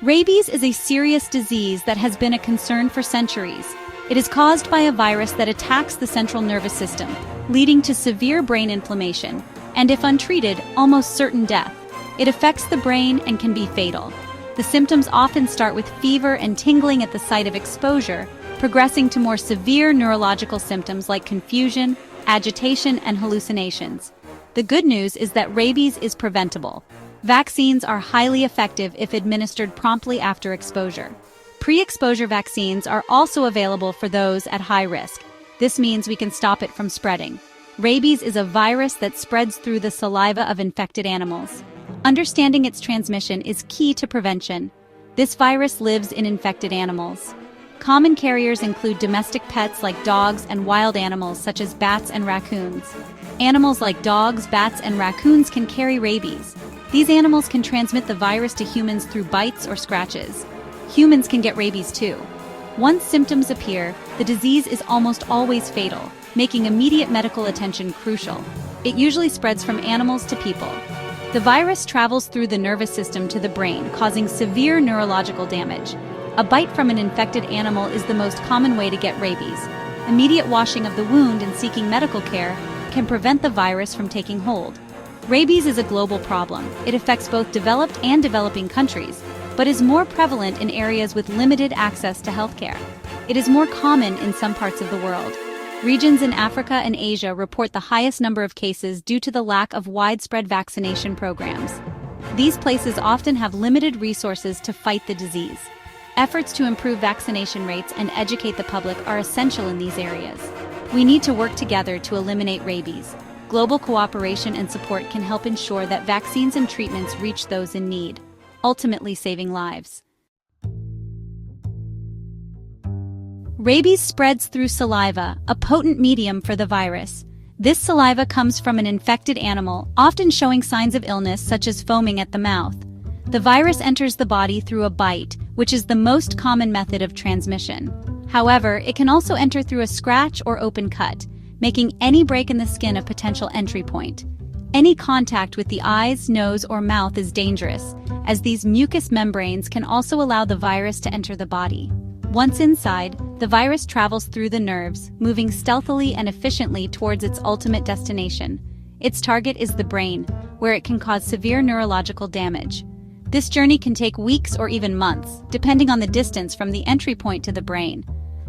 Rabies is a serious disease that has been a concern for centuries. It is caused by a virus that attacks the central nervous system, leading to severe brain inflammation, and if untreated, almost certain death. It affects the brain and can be fatal. The symptoms often start with fever and tingling at the site of exposure, progressing to more severe neurological symptoms like confusion, agitation, and hallucinations. The good news is that rabies is preventable. Vaccines are highly effective if administered promptly after exposure. Pre-exposure vaccines are also available for those at high risk. This means we can stop it from spreading. Rabies is a virus that spreads through the saliva of infected animals. Understanding its transmission is key to prevention. This virus lives in infected animals. Common carriers include domestic pets like dogs and wild animals such as bats and raccoons. Animals like dogs, bats, and raccoons can carry rabies. These animals can transmit the virus to humans through bites or scratches. Humans can get rabies too. Once symptoms appear, the disease is almost always fatal, making immediate medical attention crucial. It usually spreads from animals to people. The virus travels through the nervous system to the brain, causing severe neurological damage. A bite from an infected animal is the most common way to get rabies. Immediate washing of the wound and seeking medical care can prevent the virus from taking hold. Rabies is a global problem. It affects both developed and developing countries, but is more prevalent in areas with limited access to healthcare. It is more common in some parts of the world. Regions in Africa and Asia report the highest number of cases due to the lack of widespread vaccination programs. These places often have limited resources to fight the disease. Efforts to improve vaccination rates and educate the public are essential in these areas. We need to work together to eliminate rabies. Global cooperation and support can help ensure that vaccines and treatments reach those in need, ultimately saving lives. Rabies spreads through saliva, a potent medium for the virus. This saliva comes from an infected animal, often showing signs of illness such as foaming at the mouth. The virus enters the body through a bite, which is the most common method of transmission. However, it can also enter through a scratch or open cut, making any break in the skin a potential entry point. Any contact with the eyes, nose, or mouth is dangerous, as these mucous membranes can also allow the virus to enter the body. Once inside, the virus travels through the nerves, moving stealthily and efficiently towards its ultimate destination. Its target is the brain, where it can cause severe neurological damage. This journey can take weeks or even months, depending on the distance from the entry point to the brain.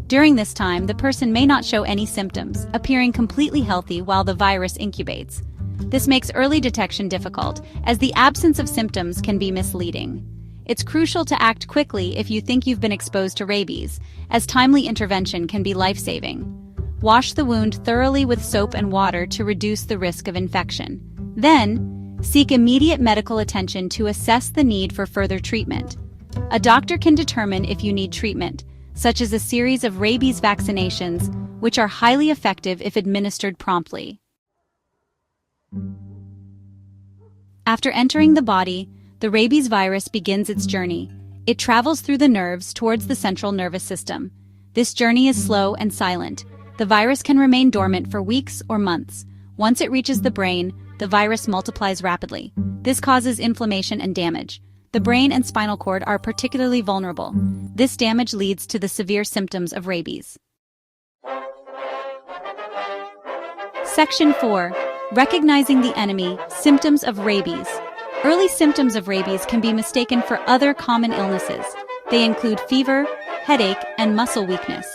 During this time, the person may not show any symptoms, appearing completely healthy while the virus incubates. This makes early detection difficult, as the absence of symptoms can be misleading. It's crucial to act quickly if you think you've been exposed to rabies, as timely intervention can be life-saving. Wash the wound thoroughly with soap and water to reduce the risk of infection. Then, seek immediate medical attention to assess the need for further treatment. A doctor can determine if you need treatment, such as a series of rabies vaccinations, which are highly effective if administered promptly. After entering the body, the rabies virus begins its journey. It travels through the nerves towards the central nervous system. This journey is slow and silent. The virus can remain dormant for weeks or months. Once it reaches the brain, the virus multiplies rapidly. This causes inflammation and damage. The brain and spinal cord are particularly vulnerable. This damage leads to the severe symptoms of rabies. Section 4. Recognizing the enemy, symptoms of rabies. Early symptoms of rabies can be mistaken for other common illnesses. They include fever, headache, and muscle weakness.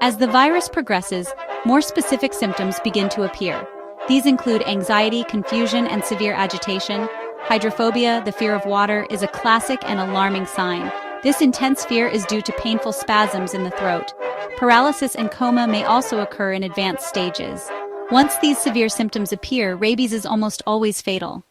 As the virus progresses, more specific symptoms begin to appear. These include anxiety, confusion, and severe agitation. Hydrophobia, the fear of water, is a classic and alarming sign. This intense fear is due to painful spasms in the throat. Paralysis and coma may also occur in advanced stages. Once these severe symptoms appear, rabies is almost always fatal.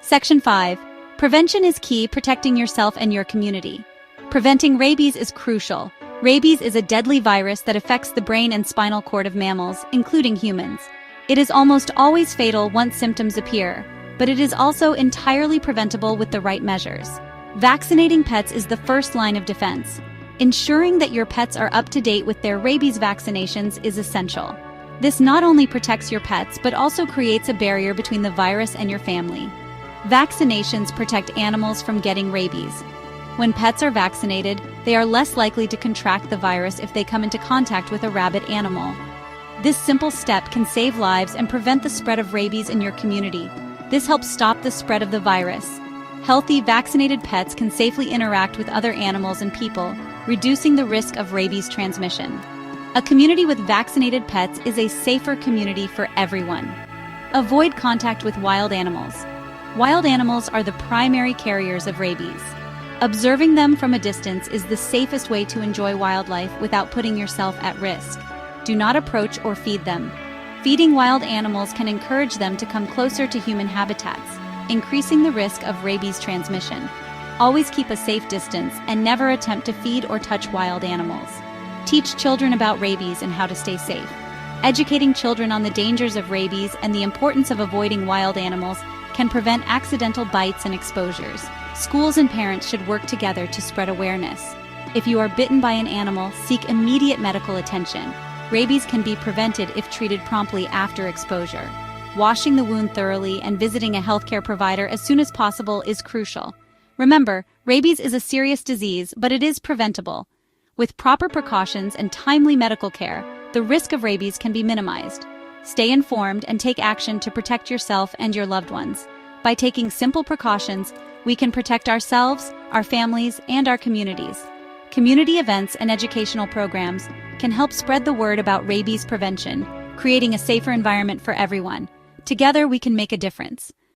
Section 5. Prevention is key, protecting yourself and your community. Preventing rabies is crucial. Rabies is a deadly virus that affects the brain and spinal cord of mammals, including humans. It is almost always fatal once symptoms appear, but it is also entirely preventable with the right measures. Vaccinating pets is the first line of defense. Ensuring that your pets are up to date with their rabies vaccinations is essential. This not only protects your pets, but also creates a barrier between the virus and your family. Vaccinations protect animals from getting rabies. When pets are vaccinated, they are less likely to contract the virus if they come into contact with a rabid animal. This simple step can save lives and prevent the spread of rabies in your community. This helps stop the spread of the virus. Healthy, vaccinated pets can safely interact with other animals and people, reducing the risk of rabies transmission. A community with vaccinated pets is a safer community for everyone. Avoid contact with wild animals. Wild animals are the primary carriers of rabies. Observing them from a distance is the safest way to enjoy wildlife without putting yourself at risk. Do not approach or feed them. Feeding wild animals can encourage them to come closer to human habitats, increasing the risk of rabies transmission. Always keep a safe distance and never attempt to feed or touch wild animals. Teach children about rabies and how to stay safe. Educating children on the dangers of rabies and the importance of avoiding wild animals can prevent accidental bites and exposures. Schools and parents should work together to spread awareness. If you are bitten by an animal, seek immediate medical attention. Rabies can be prevented if treated promptly after exposure. Washing the wound thoroughly and visiting a healthcare provider as soon as possible is crucial. Remember, rabies is a serious disease, but it is preventable. With proper precautions and timely medical care, the risk of rabies can be minimized. Stay informed and take action to protect yourself and your loved ones. By taking simple precautions, we can protect ourselves, our families, and our communities. Community events and educational programs can help spread the word about rabies prevention, creating a safer environment for everyone. Together, we can make a difference.